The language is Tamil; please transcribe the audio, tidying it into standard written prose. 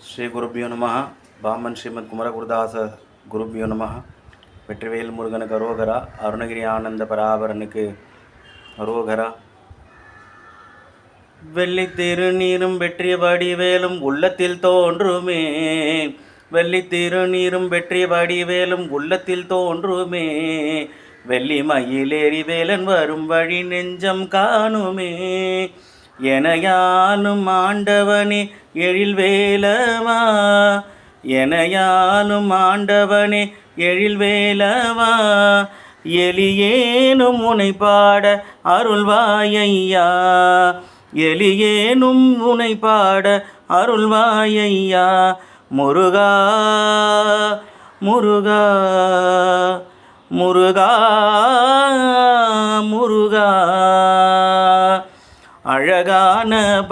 ஸ்ரீ குருப்பியோ நம. பாமன் ஸ்ரீமத் குமரகுருதாச குருப்பியோ நம. வெற்றிவேல் முருகனுக்கு அரோகரா. அருணகிரி ஆனந்த பராபரனுக்கு அரோகரா. வெள்ளி திருநீரும் வெற்றிய வடிவேலும் உள்ளத்தில் தோன்றுமே. வெள்ளி திருநீரும் வெற்றிய வடிவேலும் உள்ளத்தில் தோன்றுமே. வெள்ளி மயிலேறி வேலன் வரும் வழி நெஞ்சம் காணுமே. எனையாலும் ஆண்டவனே எழில் வேலவா. எனையாலும் ஆண்டவனே எழில் வேலவா. எலியேனும் உனை பாட அருள்வாயையா. எலியேனும் உனை பாட அருள்வாயையா. முருகா முருகா முருகா முருகா. அழகான